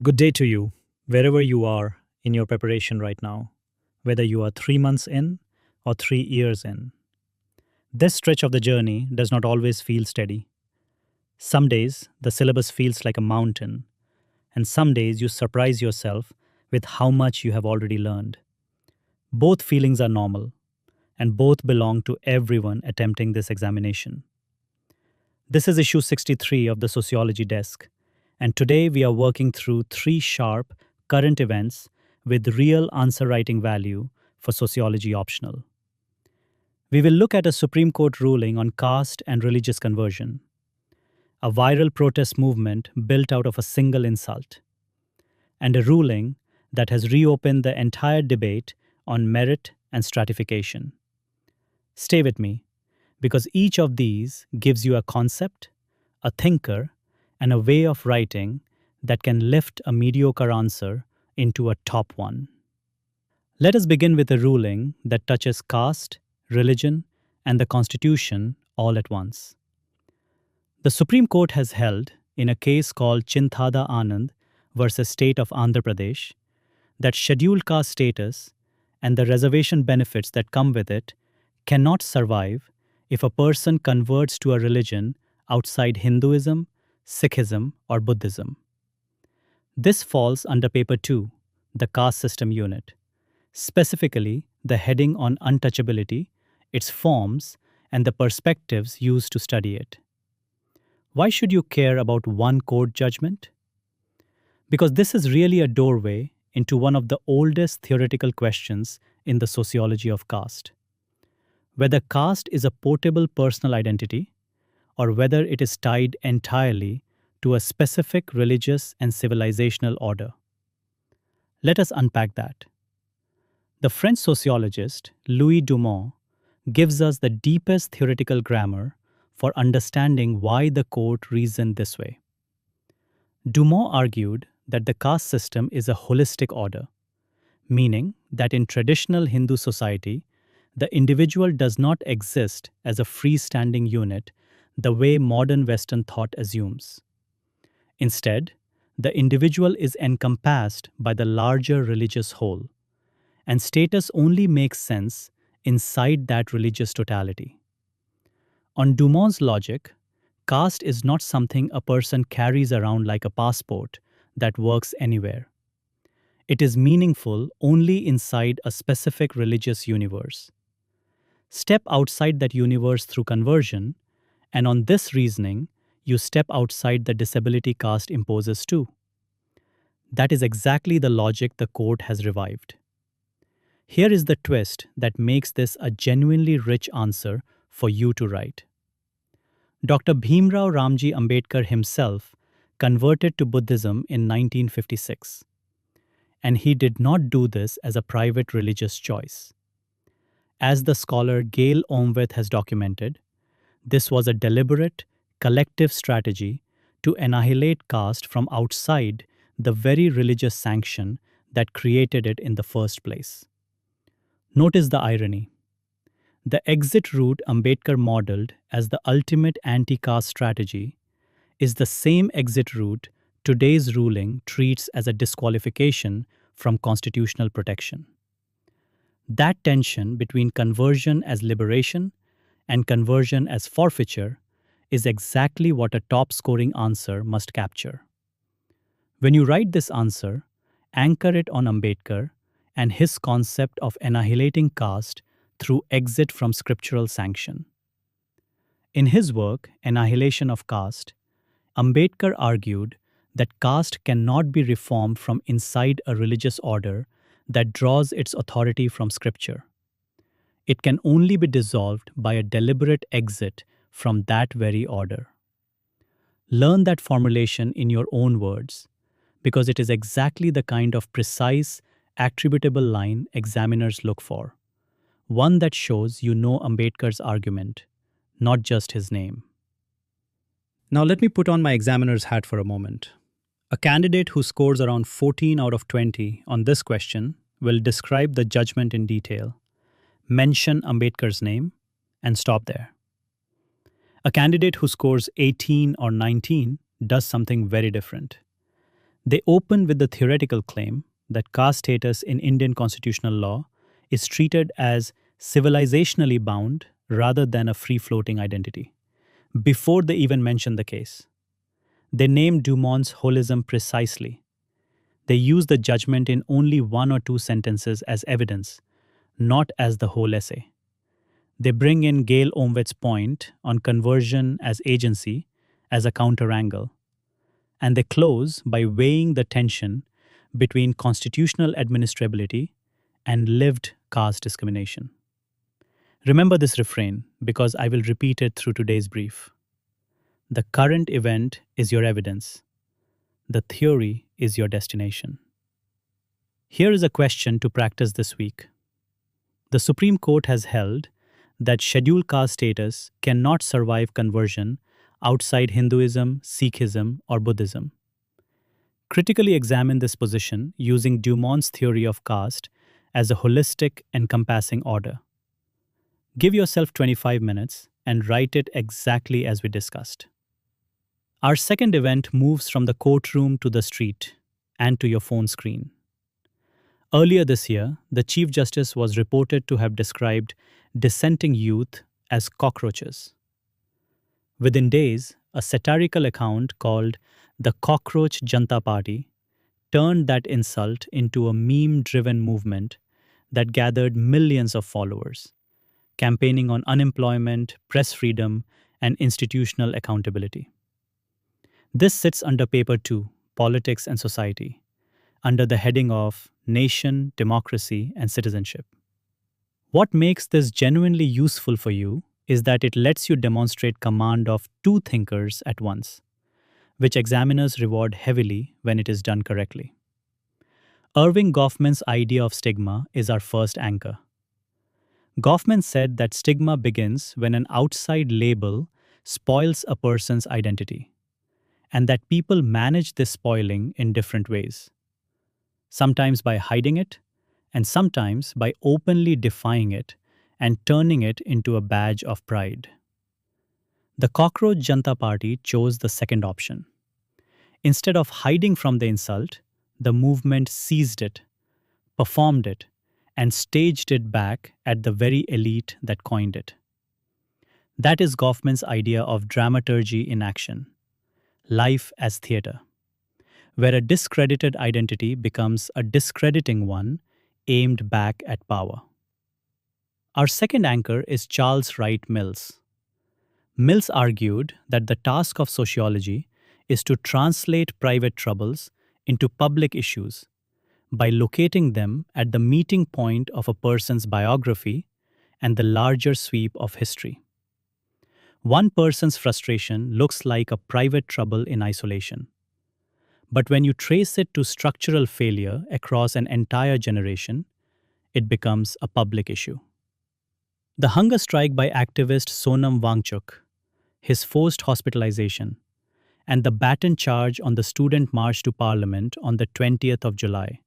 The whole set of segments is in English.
Good day to you, wherever you are in your preparation right now, whether you are 3 months in or 3 years in. This stretch of the journey does not always feel steady. Some days, the syllabus feels like a mountain, and some days you surprise yourself with how much you have already learned. Both feelings are normal, and both belong to everyone attempting this examination. This is issue 63 of the Sociology Desk, and today we are working through three sharp current events with real answer writing value for Sociology Optional. We will look at a Supreme Court ruling on caste and religious conversion, a viral protest movement built out of a single insult, and a ruling that has reopened the entire debate on merit and stratification. Stay with me, because each of these gives you a concept, a thinker, and a way of writing that can lift a mediocre answer into a top one. Let us begin with a ruling that touches caste, religion, and the Constitution all at once. The Supreme Court has held, in a case called Chinthada Anand versus State of Andhra Pradesh, that scheduled caste status and the reservation benefits that come with it cannot survive if a person converts to a religion outside Hinduism, Sikhism, or Buddhism. This falls under Paper 2, the caste system unit, specifically the heading on untouchability, its forms, and the perspectives used to study it. Why should you care about one court judgment? Because this is really a doorway into one of the oldest theoretical questions in the sociology of caste. Whether caste is a portable personal identity, or whether it is tied entirely to a specific religious and civilizational order. Let us unpack that. The French sociologist Louis Dumont gives us the deepest theoretical grammar for understanding why the court reasoned this way. Dumont argued that the caste system is a holistic order, meaning that in traditional Hindu society, the individual does not exist as a freestanding unit the way modern Western thought assumes. Instead, the individual is encompassed by the larger religious whole, and status only makes sense inside that religious totality. On Dumont's logic, caste is not something a person carries around like a passport that works anywhere. It is meaningful only inside a specific religious universe. Step outside that universe through conversion, and on this reasoning, you step outside the disability caste imposes too. That is exactly the logic the court has revived. Here is the twist that makes this a genuinely rich answer for you to write. Dr. Bhimrao Ramji Ambedkar himself converted to Buddhism in 1956. And he did not do this as a private religious choice. As the scholar Gail Omweth has documented, this was a deliberate, collective strategy to annihilate caste from outside the very religious sanction that created it in the first place. Notice the irony. The exit route Ambedkar modeled as the ultimate anti-caste strategy is the same exit route today's ruling treats as a disqualification from constitutional protection. That tension between conversion as liberation and conversion as forfeiture is exactly what a top-scoring answer must capture. When you write this answer, anchor it on Ambedkar and his concept of annihilating caste through exit from scriptural sanction. In his work, Annihilation of Caste, Ambedkar argued that caste cannot be reformed from inside a religious order that draws its authority from scripture. It can only be dissolved by a deliberate exit from that very order. Learn that formulation in your own words, because it is exactly the kind of precise, attributable line examiners look for. One that shows you know Ambedkar's argument, not just his name. Now let me put on my examiner's hat for a moment. A candidate who scores around 14 out of 20 on this question will describe the judgment in detail, mention Ambedkar's name, and stop there. A candidate who scores 18 or 19 does something very different. They open with the theoretical claim that caste status in Indian constitutional law is treated as civilizationally bound rather than a free floating identity, before they even mention the case. They name Dumont's holism precisely. They use the judgment in only one or two sentences as evidence, not as the whole essay. They bring in Gail Omvett's point on conversion as agency as a counterangle, and they close by weighing the tension between constitutional administrability and lived caste discrimination. Remember this refrain because I will repeat it through today's brief. The current event is your evidence. The theory is your destination. Here is a question to practice this week. The Supreme Court has held that scheduled caste status cannot survive conversion outside Hinduism, Sikhism, or Buddhism. Critically examine this position using Dumont's theory of caste as a holistic, encompassing order. Give yourself 25 minutes and write it exactly as we discussed. Our second event moves from the courtroom to the street and to your phone screen. Earlier this year, the Chief Justice was reported to have described dissenting youth as cockroaches. Within days, a satirical account called the Cockroach Janta Party turned that insult into a meme-driven movement that gathered millions of followers, campaigning on unemployment, press freedom, and institutional accountability. This sits under Paper 2, Politics and Society, under the heading of Nation, Democracy, and Citizenship. What makes this genuinely useful for you is that it lets you demonstrate command of two thinkers at once, which examiners reward heavily when it is done correctly. Erving Goffman's idea of stigma is our first anchor. Goffman said that stigma begins when an outside label spoils a person's identity, and that people manage this spoiling in different ways. Sometimes by hiding it, and sometimes by openly defying it and turning it into a badge of pride. The Cockroach Janta Party chose the second option. Instead of hiding from the insult, the movement seized it, performed it, and staged it back at the very elite that coined it. That is Goffman's idea of dramaturgy in action, life as theatre, where a discredited identity becomes a discrediting one aimed back at power. Our second anchor is Charles Wright Mills. Mills argued that the task of sociology is to translate private troubles into public issues by locating them at the meeting point of a person's biography and the larger sweep of history. One person's frustration looks like a private trouble in isolation. But when you trace it to structural failure across an entire generation, it becomes a public issue. The hunger strike by activist Sonam Wangchuk, his forced hospitalization, and the baton charge on the student march to Parliament on the 20th of July.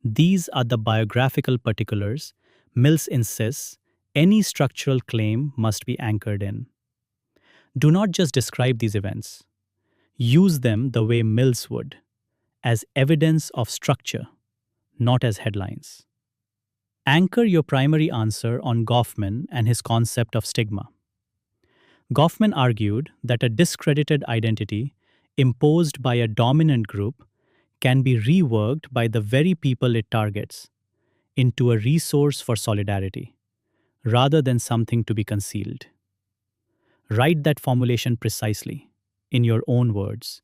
These are the biographical particulars Mills insists any structural claim must be anchored in. Do not just describe these events. Use them the way Mills would, as evidence of structure, not as headlines. Anchor your primary answer on Goffman and his concept of stigma. Goffman argued that a discredited identity imposed by a dominant group can be reworked by the very people it targets into a resource for solidarity, rather than something to be concealed. Write that formulation precisely, in your own words,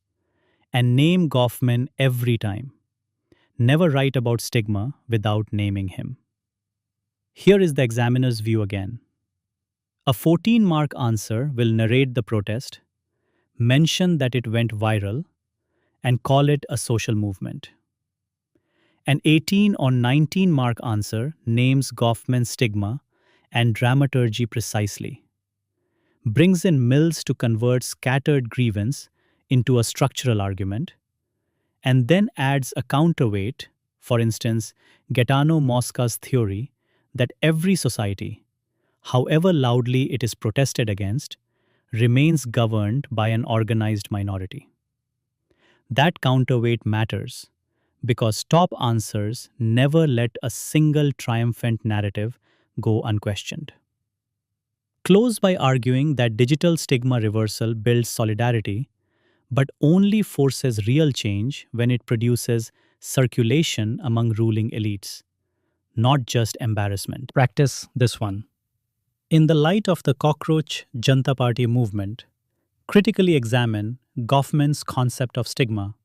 and name Goffman every time. Never write about stigma without naming him. Here is the examiner's view again. A 14-mark answer will narrate the protest, mention that it went viral, and call it a social movement. An 18 or 19-mark answer names Goffman's stigma and dramaturgy precisely, brings in Mills to convert scattered grievance into a structural argument, and then adds a counterweight, for instance, Gaetano Mosca's theory that every society, however loudly it is protested against, remains governed by an organized minority. That counterweight matters because top answers never let a single triumphant narrative go unquestioned. Close by arguing that digital stigma reversal builds solidarity, but only forces real change when it produces circulation among ruling elites, not just embarrassment. Practice this one. In the light of the Cockroach Janta Party movement, critically examine Goffman's concept of stigma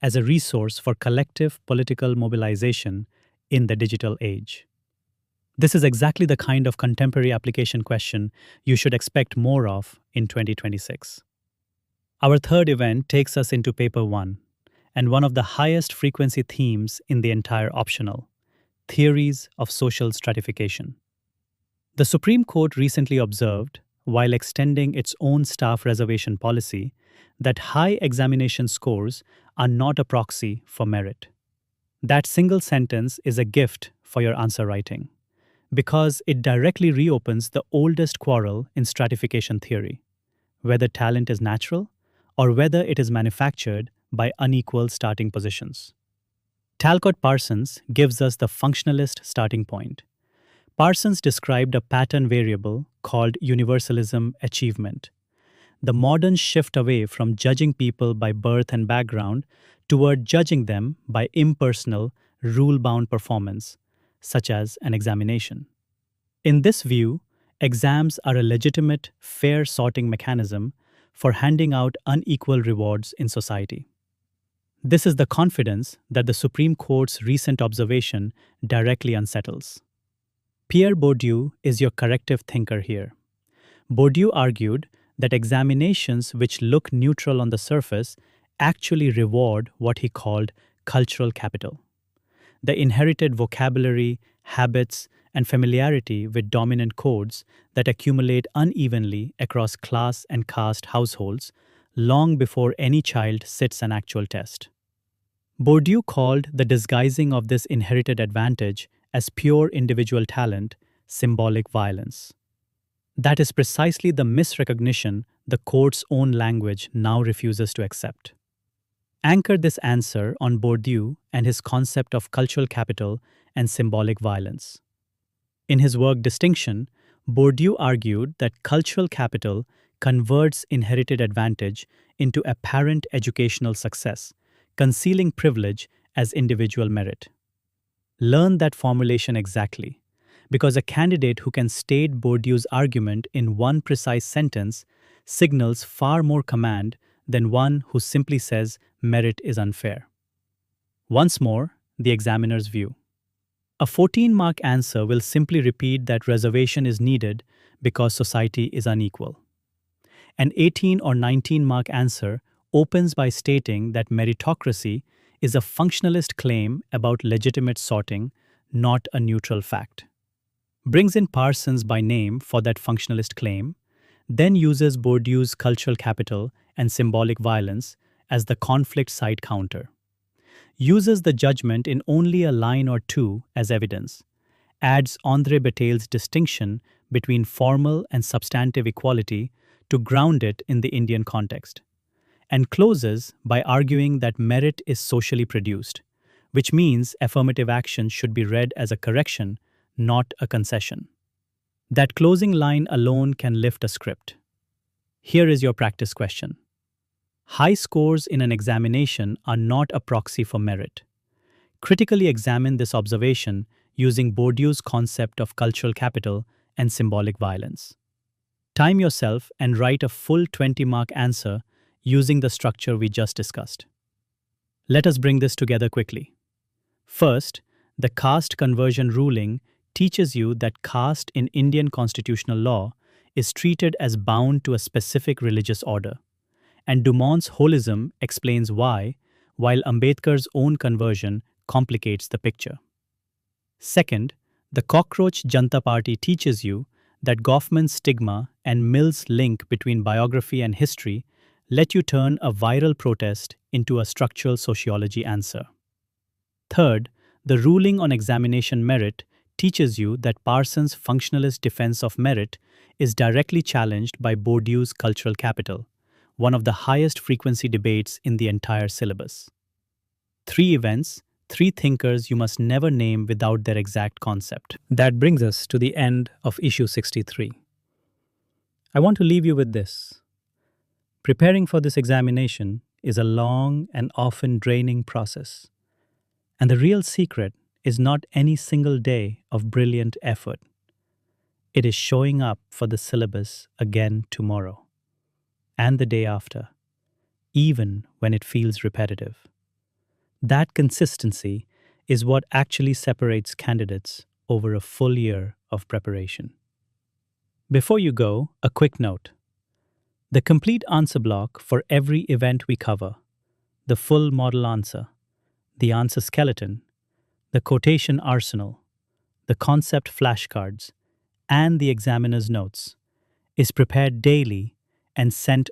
as a resource for collective political mobilization in the digital age. This is exactly the kind of contemporary application question you should expect more of in 2026. Our third event takes us into paper 1 and one of the highest frequency themes in the entire optional: theories of social stratification. The Supreme Court recently observed, while extending its own staff reservation policy, that high examination scores are not a proxy for merit. That single sentence is a gift for your answer writing, because it directly reopens the oldest quarrel in stratification theory: whether talent is natural or whether it is manufactured by unequal starting positions. Talcott Parsons gives us the functionalist starting point. Parsons described a pattern variable called universalism achievement. The modern shift away from judging people by birth and background toward judging them by impersonal, rule-bound performance, such as an examination. In this view, exams are a legitimate, fair sorting mechanism for handing out unequal rewards in society. This is the confidence that the Supreme Court's recent observation directly unsettles. Pierre Bourdieu is your corrective thinker here. Bourdieu argued that examinations which look neutral on the surface actually reward what he called cultural capital: the inherited vocabulary, habits, and familiarity with dominant codes that accumulate unevenly across class and caste households long before any child sits an actual test. Bourdieu called the disguising of this inherited advantage as pure individual talent symbolic violence. That is precisely the misrecognition the court's own language now refuses to accept. Anchor this answer on Bourdieu and his concept of cultural capital and symbolic violence. In his work Distinction, Bourdieu argued that cultural capital converts inherited advantage into apparent educational success, concealing privilege as individual merit. Learn that formulation exactly, because a candidate who can state Bourdieu's argument in one precise sentence signals far more command than one who simply says merit is unfair. Once more, the examiner's view. A 14-mark answer will simply repeat that reservation is needed because society is unequal. An 18 or 19-mark answer opens by stating that meritocracy is a functionalist claim about legitimate sorting, not a neutral fact. Brings in Parsons by name for that functionalist claim, then uses Bourdieu's cultural capital and symbolic violence as the conflict side counter. Uses the judgment in only a line or two as evidence, adds André Bataille's distinction between formal and substantive equality to ground it in the Indian context, and closes by arguing that merit is socially produced, which means affirmative action should be read as a correction, not a concession. That closing line alone can lift a script. Here is your practice question. High scores in an examination are not a proxy for merit. Critically examine this observation using Bourdieu's concept of cultural capital and symbolic violence. Time yourself and write a full 20-mark answer using the structure we just discussed. Let us bring this together quickly. First, the caste conversion ruling teaches you that caste in Indian constitutional law is treated as bound to a specific religious order, and Dumont's holism explains why, while Ambedkar's own conversion complicates the picture. Second, the Cockroach Janta Party teaches you that Goffman's stigma and Mill's link between biography and history let you turn a viral protest into a structural sociology answer. Third, the ruling on examination merit teaches you that Parsons' functionalist defense of merit is directly challenged by Bourdieu's cultural capital, one of the highest frequency debates in the entire syllabus. 3 events, 3 thinkers you must never name without their exact concept. That brings us to the end of issue 63. I want to leave you with this. Preparing for this examination is a long and often draining process. And the real secret is not any single day of brilliant effort. It is showing up for the syllabus again tomorrow and the day after, even when it feels repetitive. That consistency is what actually separates candidates over a full year of preparation. Before you go, a quick note. The complete answer block for every event we cover, the full model answer, the answer skeleton, the quotation arsenal, the concept flashcards, and the examiner's notes, is prepared daily and sent